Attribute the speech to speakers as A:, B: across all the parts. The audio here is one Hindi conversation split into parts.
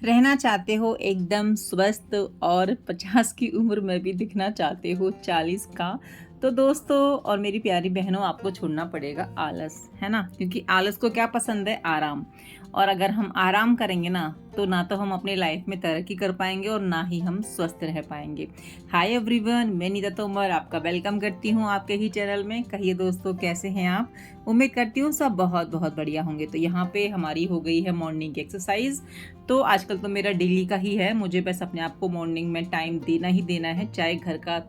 A: रहना चाहते हो एकदम स्वस्थ और 50 की उम्र में भी दिखना चाहते हो 40 का, तो दोस्तों और मेरी प्यारी बहनों, आपको छोड़ना पड़ेगा आलस, है ना। क्योंकि आलस को क्या पसंद है? आराम। और अगर हम आराम करेंगे ना तो हम अपनी लाइफ में तरक्की कर पाएंगे और ना ही हम स्वस्थ रह पाएंगे। हाय एवरीवन, मैं नीता तोमर आपका वेलकम करती हूँ आपके ही चैनल में। कहिए दोस्तों, कैसे हैं आप? उम्मीद करती हूँ सब बहुत बहुत बढ़िया होंगे। तो यहाँ पे हमारी हो गई है मॉर्निंग की एक्सरसाइज। तो आजकल तो मेरा डेली का ही है, मुझे बस अपने आप को मॉर्निंग में टाइम देना ही देना है, चाहे घर का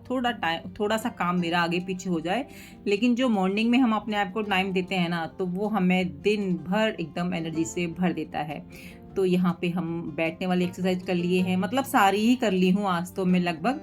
A: थोड़ा सा काम मेरा आगे पीछे हो जाए। लेकिन जो मॉर्निंग में हम अपने आप को टाइम देते हैं ना, तो वो हमें दिन भर एकदम एनर्जी से भर देता है। तो यहाँ पे हम बैठने वाली एक्सरसाइज कर लिए हैं, मतलब सारी ही कर ली हूँ आज तो मैं लगभग।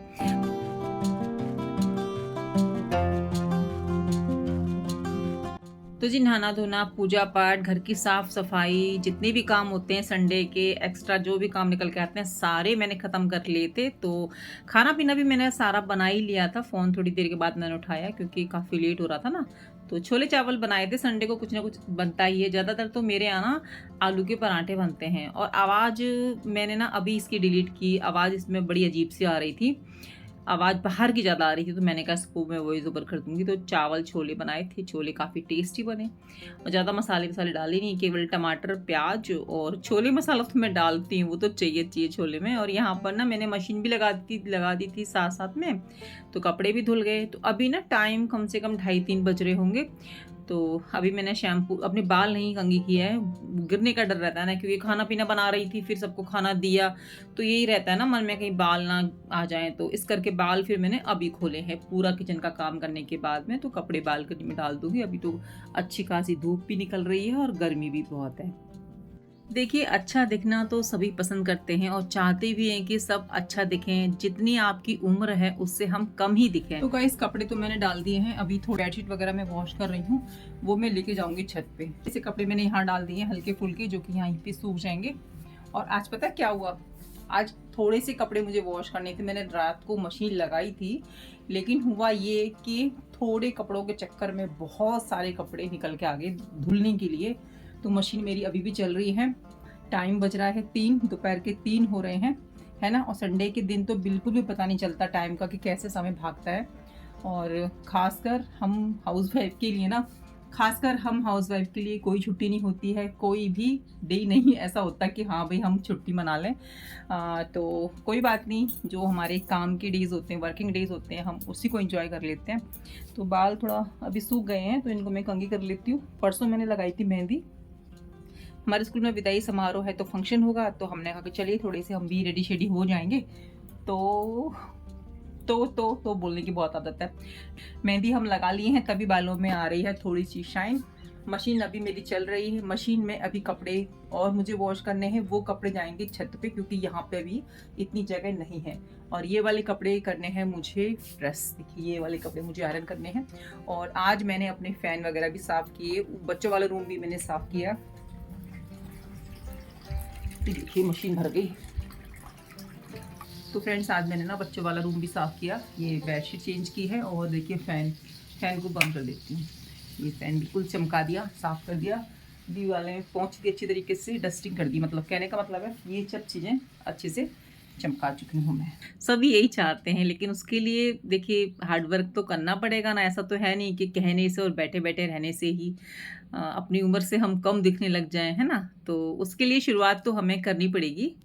A: तो जी, नहाना धोना, पूजा पाठ, घर की साफ सफाई, जितने भी काम होते हैं संडे के एक्स्ट्रा जो भी काम निकल के आते हैं, सारे मैंने ख़त्म कर लिए थे। तो खाना पीना भी मैंने सारा बना ही लिया था। फ़ोन थोड़ी देर के बाद मैंने उठाया क्योंकि काफ़ी लेट हो रहा था ना। तो छोले चावल बनाए थे, संडे को कुछ ना कुछ बनता ही है। ज़्यादातर तो मेरे यहाँ ना आलू के पराठे बनते हैं। और आवाज़ मैंने ना अभी इसकी डिलीट की, आवाज़ इसमें बड़ी अजीब सी आ रही थी, आवाज़ बाहर की ज़्यादा आ रही थी। तो मैंने कहा इसको मैं वॉइस ओवर कर दूँगी। तो चावल छोले बनाए थे, छोले काफ़ी टेस्टी बने और ज़्यादा मसाले वसाले डाले नहीं, केवल टमाटर, प्याज और छोले मसाला तो मैं डालती हूँ, वो तो चाहिए छोले में। और यहाँ पर ना मैंने मशीन भी लगा दी थी साथ साथ में, तो कपड़े भी धुल गए। तो अभी ना टाइम कम से कम 2:30-3 बज रहे होंगे। तो अभी मैंने शैम्पू, अपने बाल नहीं कंघी किया है, गिरने का डर रहता है ना, क्योंकि खाना पीना बना रही थी, फिर सबको खाना दिया, तो यही रहता है ना मन में, कहीं बाल ना आ जाएं। तो इस करके बाल फिर मैंने अभी खोले हैं, पूरा किचन का काम करने के बाद में। तो कपड़े बालकनी में डाल दूंगी। अभी तो अच्छी खासी धूप भी निकल रही है और गर्मी भी बहुत है। देखिए, अच्छा दिखना तो सभी पसंद करते हैं और चाहते भी हैं कि सब अच्छा दिखें, जितनी आपकी उम्र है उससे हम कम ही दिखें। तो गाइस, कपड़े तो मैंने डाल दिए हैं, अभी थोड़ी बेडशीट वगैरह मैं वॉश कर रही हूँ, वो मैं लेके जाऊंगी छत पे। ऐसे कपड़े मैंने यहाँ डाल दिए हैं हल्के फुल्के, जो कि यहाँ पे सूख जाएंगे। और आज पता है क्या हुआ? आज थोड़े से कपड़े मुझे वॉश करने थे, मैंने रात को मशीन लगाई थी, लेकिन हुआ ये कि थोड़े कपड़ों के चक्कर में बहुत सारे कपड़े निकल के आ गए धुलने के लिए। तो मशीन मेरी अभी भी चल रही है। टाइम बज रहा है 3, दोपहर के 3 हो रहे हैं, है ना। और संडे के दिन तो बिल्कुल भी पता नहीं चलता टाइम का कि कैसे समय भागता है। और खासकर हम हाउसवाइफ के लिए ना, खासकर हम हाउसवाइफ के लिए कोई छुट्टी नहीं होती है, कोई भी डे नहीं ऐसा होता कि हाँ भाई हम छुट्टी मना लें। तो कोई बात नहीं, जो हमारे काम के डेज़ होते हैं, वर्किंग डेज़ होते हैं, हम उसी को एंजॉय कर लेते हैं। तो बाल थोड़ा अभी सूख गए हैं, तो इनको मैं कंघी कर लेती हूँ। परसों मैंने लगाई थी मेहंदी, हमारे स्कूल में विदाई समारोह है तो फंक्शन होगा, तो हमने कहा कि चलिए थोड़े से हम भी रेडी शेडी हो जाएंगे। तो बोलने की बहुत आदत है। मेहंदी हम लगा लिए हैं, तभी बालों में आ रही है थोड़ी सी शाइन। मशीन अभी मेरी चल रही है, मशीन में अभी कपड़े और मुझे वॉश करने हैं, वो कपड़े जाएंगे छत पे, क्योंकि यहाँ पे अभी इतनी जगह नहीं है। और ये वाले कपड़े करने हैं मुझे प्रेस, देखिए ये वाले कपड़े मुझे आयरन करने हैं। और आज मैंने अपने फैन वगैरह भी साफ़ किए, बच्चों वाला रूम भी मैंने साफ़ किया। देखिए मशीन भर गई। तो फ्रेंड्स, आज मैंने ना बच्चों वाला रूम भी साफ़ किया, ये बेडशीट चेंज की है। और देखिए फैन को बंद कर देती हूँ। ये फैन बिल्कुल चमका दिया, साफ़ कर दिया, दीवारें में पोंछ दी अच्छी तरीके से, डस्टिंग कर दी। मतलब कहने का मतलब है ये सब चीज़ें अच्छे से चमका चुकी हूँ मैं। सभी यही चाहते हैं, लेकिन उसके लिए देखिए हार्डवर्क तो करना पड़ेगा ना। ऐसा तो है नहीं कि कहने से और बैठे बैठे रहने से ही अपनी उम्र से हम कम दिखने लग जाएं, है ना। तो उसके लिए शुरुआत तो हमें करनी पड़ेगी।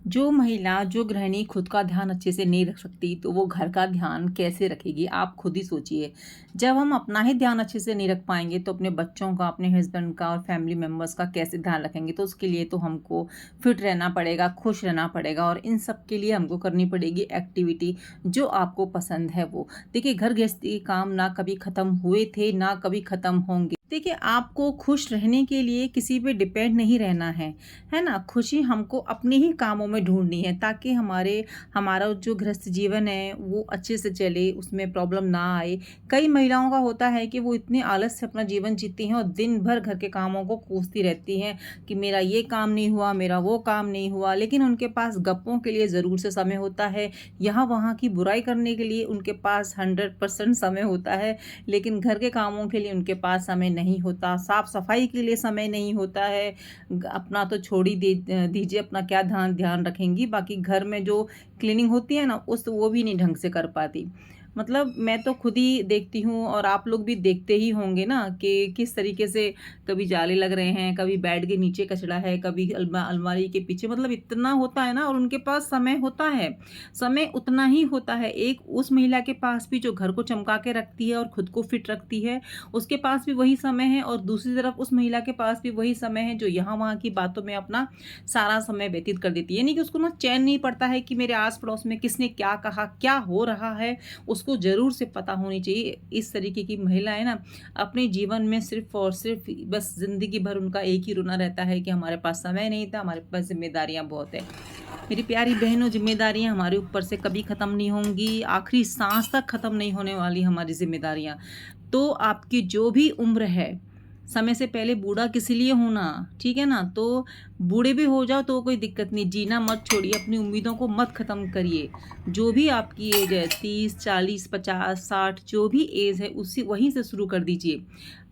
A: जो महिला, जो गृहिणी खुद का ध्यान अच्छे से नहीं रख सकती, तो वो घर का ध्यान कैसे रखेगी? आप खुद ही सोचिए। जब हम अपना ही ध्यान अच्छे से नहीं रख पाएंगे, तो अपने बच्चों का, अपने हस्बैंड का और फैमिली मेम्बर्स का कैसे ध्यान रखेंगे? तो उसके लिए तो हमको फिट रहना पड़ेगा, खुश रहना पड़ेगा, और इन सब के लिए हमको करनी पड़ेगी एक्टिविटी जो आपको पसंद है वो। देखिए, घर गृहस्थी के काम ना कभी ख़त्म हुए थे, ना कभी ख़त्म होंगे। देखिए, आपको खुश रहने के लिए किसी पे डिपेंड नहीं रहना है ना। खुशी हमको अपने ही कामों में ढूंढनी है, ताकि हमारा जो गृहस्थ जीवन है वो अच्छे से चले, उसमें प्रॉब्लम ना आए। कई महिलाओं का होता है कि वो इतने आलस से अपना जीवन जीती हैं और दिन भर घर के कामों को कोसती रहती हैं कि मेरा ये काम नहीं हुआ, मेरा वो काम नहीं हुआ। लेकिन उनके पास गप्पों के लिए ज़रूर से समय होता है, यहाँ वहाँ की बुराई करने के लिए उनके पास 100% समय होता है, लेकिन घर के कामों के लिए उनके पास समय नहीं होता, साफ़ सफाई के लिए समय नहीं होता है। अपना तो छोड़ ही दीजिए, अपना क्या ध्यान ध्यान रखेंगी, बाकी घर में जो क्लीनिंग होती है ना उस वो भी नहीं ढंग से कर पाती। मतलब मैं तो खुद ही देखती हूँ और आप लोग भी देखते ही होंगे ना कि किस तरीके से कभी जाले लग रहे हैं, कभी बेड के नीचे कचरा है, कभी अलमारी के पीछे, मतलब इतना होता है ना। और उनके पास समय होता है, समय उतना ही होता है। एक उस महिला के पास भी जो घर को चमका के रखती है और खुद को फिट रखती है, उसके पास भी वही समय है, और दूसरी तरफ उस महिला के पास भी वही समय है जो यहाँ वहाँ की बातों में अपना सारा समय व्यतीत कर देती है। यानी कि उसको ना चैन नहीं पड़ता है कि मेरे आस पड़ोस में किसने क्या कहा, क्या हो रहा है, उसको ज़रूर से पता होनी चाहिए। इस तरीके की महिलाएं ना अपने जीवन में सिर्फ और सिर्फ बस ज़िंदगी भर उनका एक ही रोना रहता है कि हमारे पास समय नहीं था, हमारे पास जिम्मेदारियां बहुत है। मेरी प्यारी बहनों, जिम्मेदारियां हमारे ऊपर से कभी ख़त्म नहीं होंगी, आखिरी सांस तक ख़त्म नहीं होने वाली हमारी जिम्मेदारियां। तो आपकी जो भी उम्र है, समय से पहले बूढ़ा किस लिए होना, ठीक है ना। तो बूढ़े भी हो जाओ तो कोई दिक्कत नहीं, जीना मत छोड़िए, अपनी उम्मीदों को मत ख़त्म करिए। जो भी आपकी एज है, 30, 40, 50, 60, जो भी एज है उसी वहीं से शुरू कर दीजिए।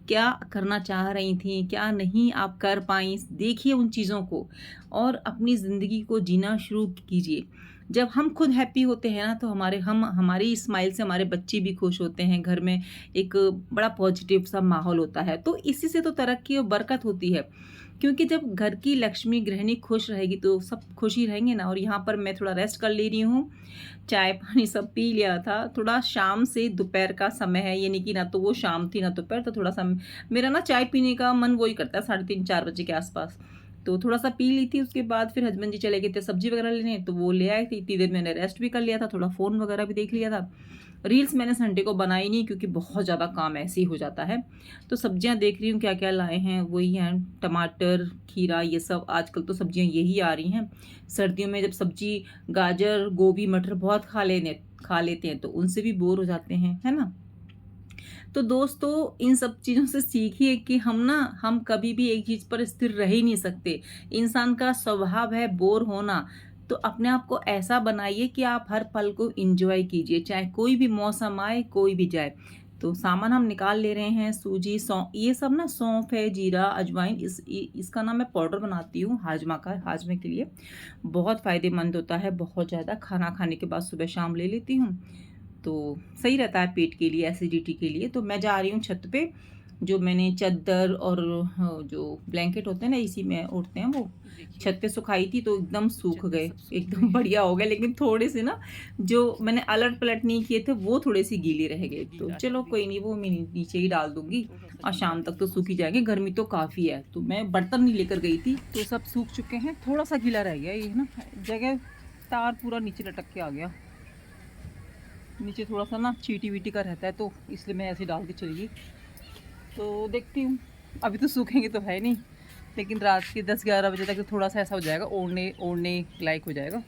A: क्या करना चाह रही थी, क्या नहीं आप कर पाई, देखिए उन चीज़ों को और अपनी ज़िंदगी को जीना शुरू कीजिए। जब हम खुद हैप्पी होते हैं ना तो हमारी स्माइल से हमारे बच्चे भी खुश होते हैं, घर में एक बड़ा पॉजिटिव सा माहौल होता है। तो इसी से तो तरक्की और बरकत होती है, क्योंकि जब घर की लक्ष्मी गृहिणी खुश रहेगी तो सब खुश ही रहेंगे ना। और यहाँ पर मैं थोड़ा रेस्ट कर ले रही हूँ, चाय पानी सब पी लिया था। थोड़ा शाम से दोपहर का समय है, यानी कि ना तो वो शाम थी ना दोपहर, तो थोड़ा सा मेरा ना चाय पीने का मन वही करता है 3:30-4 बजे के आसपास। तो थोड़ा सा पी ली थी, उसके बाद फिर हस्बैंड जी चले गए थे सब्जी वगैरह लेने, तो वो ले आए थे। इतनी देर मैंने रेस्ट भी कर लिया था, थोड़ा फ़ोन वगैरह भी देख लिया था। रील्स मैंने संडे को बनाई नहीं क्योंकि बहुत ज़्यादा काम ऐसे ही हो जाता है। तो सब्जियां देख रही हूँ क्या क्या लाए हैं, वही हैं टमाटर, खीरा, ये सब। आजकल तो सब्जियां यही आ रही हैं। सर्दियों में जब सब्जी गाजर, गोभी, मटर बहुत खा लेते हैं तो उनसे भी बोर हो जाते हैं, है ना। तो दोस्तों इन सब चीज़ों से सीखिए कि हम कभी भी एक चीज़ पर स्थिर रह ही नहीं सकते। इंसान का स्वभाव है बोर होना। तो अपने आप को ऐसा बनाइए कि आप हर पल को एंजॉय कीजिए, चाहे कोई भी मौसम आए, कोई भी जाए। तो सामान हम निकाल ले रहे हैं, सूजी, सौंफ, ये सब ना, सौंफ है, जीरा, अजवाइन, इसका ना मैं पाउडर बनाती हूँ हाजमा का, हाजमे के लिए बहुत फ़ायदेमंद होता है, बहुत ज़्यादा। खाना खाने के बाद सुबह शाम ले लेती हूँ तो सही रहता है पेट के लिए, एसिडिटी के लिए। तो मैं जा रही हूँ छत पे, जो मैंने चादर और जो ब्लैंकेट होते हैं ना इसी में ओढ़ते हैं, वो छत पे सुखाई थी तो एकदम सूख गए, एकदम बढ़िया हो गए। लेकिन थोड़े से ना जो मैंने अलट पलट नहीं किए थे वो थोड़े से गीले रह गए। तो चलो कोई नहीं, वो मैं नीचे ही डाल दूंगी और शाम तक तो सूख ही जाएंगे। गर्मी तो काफ़ी है, तो मैं बर्तन नहीं लेकर गई थी तो सब सूख चुके हैं। थोड़ा सा गीला रह गया ये ना जगह, तार पूरा नीचे लटक के आ गया। नीचे थोड़ा सा ना चीटी वीटी का रहता है तो इसलिए मैं ऐसे डाल के चली गई। तो देखती हूँ, अभी तो सूखेंगे तो है नहीं, लेकिन रात के 10-11 बजे तक तो थोड़ा सा ऐसा हो जाएगा, ओढ़ने लायक हो जाएगा।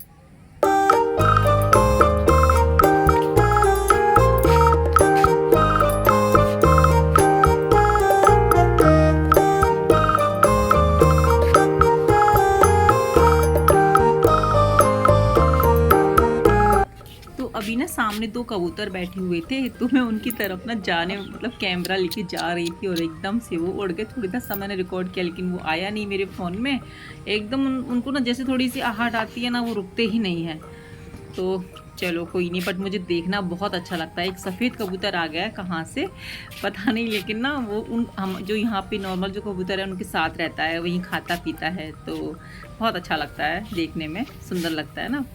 A: अभी ना सामने 2 कबूतर बैठे हुए थे तो मैं उनकी तरफ ना जाने मतलब कैमरा लेके जा रही थी और एकदम से वो उड़ गए। थोड़ी सा मैंने रिकॉर्ड किया लेकिन वो आया नहीं मेरे फ़ोन में। एकदम उनको ना जैसे थोड़ी सी आहट आती है ना, वो रुकते ही नहीं है। तो चलो कोई नहीं, बट मुझे देखना बहुत अच्छा लगता है। एक सफ़ेद कबूतर आ गया है कहाँ से पता नहीं, लेकिन ना वो हम जो यहाँ पे नॉर्मल जो कबूतर है उनके साथ रहता है, वहीं खाता पीता है, तो बहुत अच्छा लगता है, देखने में सुंदर लगता है ना।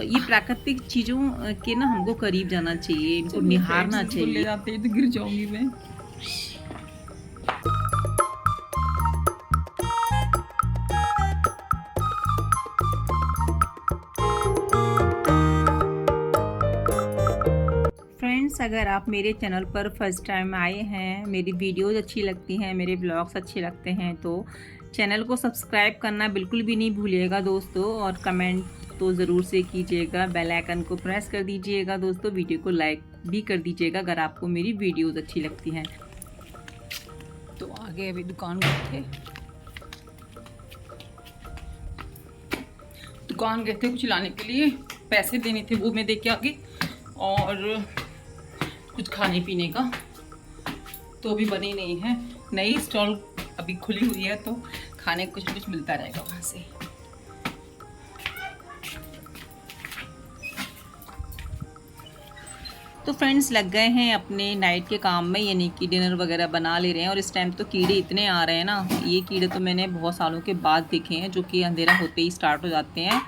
A: ये प्राकृतिक चीज़ों के ना हमको करीब जाना चाहिए, इनको निहारना चाहिए। ले जाते तो गिर जाऊंगी मैं। फ्रेंड्स, अगर आप मेरे चैनल पर फर्स्ट टाइम आए हैं, मेरी वीडियोज़ अच्छी लगती हैं, मेरे ब्लॉग्स अच्छे लगते हैं, तो चैनल को सब्सक्राइब करना बिल्कुल भी नहीं भूलिएगा दोस्तों। और कमेंट तो ज़रूर से कीजिएगा, बेल आइकन को प्रेस कर दीजिएगा दोस्तों। वीडियो को लाइक भी कर दीजिएगा अगर आपको मेरी वीडियोज़ अच्छी लगती हैं। तो आगे अभी दुकान गए थे कुछ लाने के लिए, पैसे देने थे, वो मैं दे के आ गई, और कुछ खाने पीने का तो अभी बने नहीं है। नई स्टॉल अभी खुली हुई है तो खाने को कुछ ना कुछ मिलता रहेगा वहाँ से। तो फ्रेंड्स लग गए हैं अपने नाइट के काम में, यानी कि डिनर वगैरह बना ले रहे हैं। और इस टाइम तो कीड़े इतने आ रहे हैं ना, ये कीड़े तो मैंने बहुत सालों के बाद देखे हैं, जो कि अंधेरा होते ही स्टार्ट हो जाते हैं।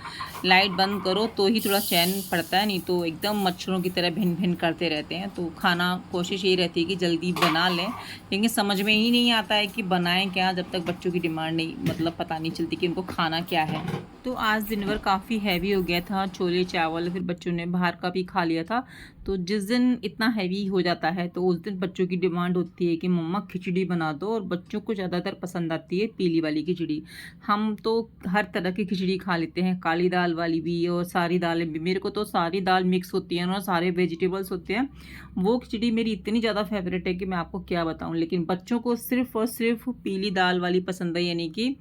A: लाइट बंद करो तो ही थोड़ा चैन पड़ता है, नहीं तो एकदम मच्छरों की तरह भिन भिन करते रहते हैं। तो खाना कोशिश यही रहती है कि जल्दी बना लें, लेकिन समझ में ही नहीं आता है कि बनाएं क्या, जब तक बच्चों की डिमांड नहीं, मतलब पता नहीं चलती कि उनको खाना क्या है। तो आज दिन भर काफ़ी हैवी हो गया था, छोले चावल, फिर बच्चों ने बाहर का भी खा लिया था। तो जिस दिन इतना हैवी हो जाता है तो उस दिन बच्चों की डिमांड होती है कि मम्मा खिचड़ी बना दो, और बच्चों को ज़्यादातर पसंद आती है पीली वाली खिचड़ी। हम तो हर तरह की खिचड़ी खा लेते हैं, काली दाल वाली भी और सारी दालें भी। मेरे को तो सारी दाल मिक्स होती है ना, सारे वेजिटेबल्स होते हैं, वो खिचड़ी मेरी इतनी ज़्यादा फेवरेट है कि मैं आपको क्या बताऊँ। लेकिन बच्चों को सिर्फ़ और सिर्फ पीली दाल वाली पसंद है, यानी कि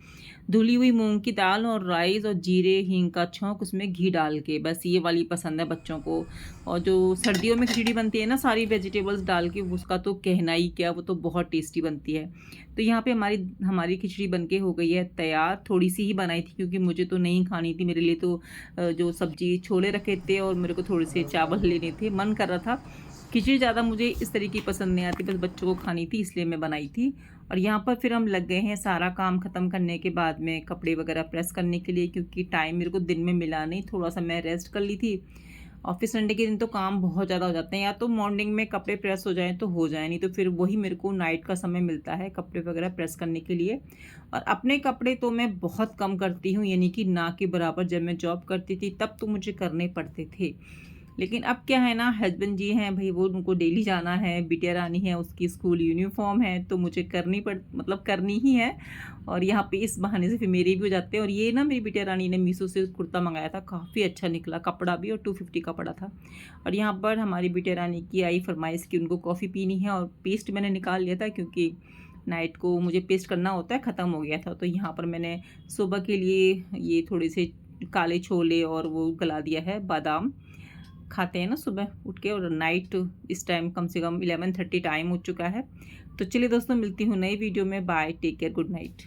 A: धुली हुई मूंग की दाल और राइस और जीरे हींग का छौंक, उसमें घी डाल के, बस ये वाली पसंद है बच्चों को। और जो सर्दियों में खिचड़ी बनती है ना सारी वेजिटेबल्स डाल के, उसका तो कहना ही क्या, वो तो बहुत टेस्टी बनती है। तो यहाँ पे हमारी हमारी खिचड़ी बनके हो गई है तैयार। थोड़ी सी ही बनाई थी क्योंकि मुझे तो नहीं खानी थी, मेरे लिए तो जो सब्जी छोले रखे थे और मेरे को थोड़े से चावल लेने थे, मन कर रहा था। खिचड़ी ज़्यादा मुझे इस तरीके की पसंद नहीं आती, बस बच्चों को खानी थी इसलिए मैं बनाई थी। और यहाँ पर फिर हम लग गए हैं सारा काम ख़त्म करने के बाद में कपड़े वगैरह प्रेस करने के लिए, क्योंकि टाइम मेरे को दिन में मिला नहीं, थोड़ा सा मैं रेस्ट कर ली थी। ऑफिस संडे के दिन तो काम बहुत ज़्यादा हो जाते हैं, या तो मॉर्निंग में कपड़े प्रेस हो जाएं तो हो जाए, नहीं तो फिर वही मेरे को नाइट का समय मिलता है कपड़े वगैरह प्रेस करने के लिए। और अपने कपड़े तो मैं बहुत कम करती हूँ, यानी कि ना के बराबर। जब मैं जॉब करती थी तब तो मुझे करने पड़ते थे, लेकिन अब क्या है ना, हस्बैंड जी हैं भाई, वो उनको डेली जाना है, बिटिया रानी है उसकी स्कूल यूनिफॉर्म है, तो मुझे मतलब करनी ही है। और यहाँ पे इस बहाने से फिर मेरे भी हो जाते हैं। और ये ना मेरी बिटिया रानी ने मीशो से कुर्ता मंगाया था, काफ़ी अच्छा निकला, कपड़ा भी, और 250 का पड़ा था। और यहाँ पर हमारी बिटिया रानी की आई फरमाइश कि उनको कॉफ़ी पीनी है, और पेस्ट मैंने निकाल लिया था क्योंकि नाइट को मुझे पेस्ट करना होता है, ख़त्म हो गया था। तो यहाँ पर मैंने सुबह के लिए ये थोड़े से काले छोले और वो गला दिया है बादाम, खाते हैं ना सुबह उठ के। और नाइट इस टाइम कम से कम 11:30 टाइम हो चुका है। तो चलिए दोस्तों, मिलती हूँ नई वीडियो में। Bye, take care, good night.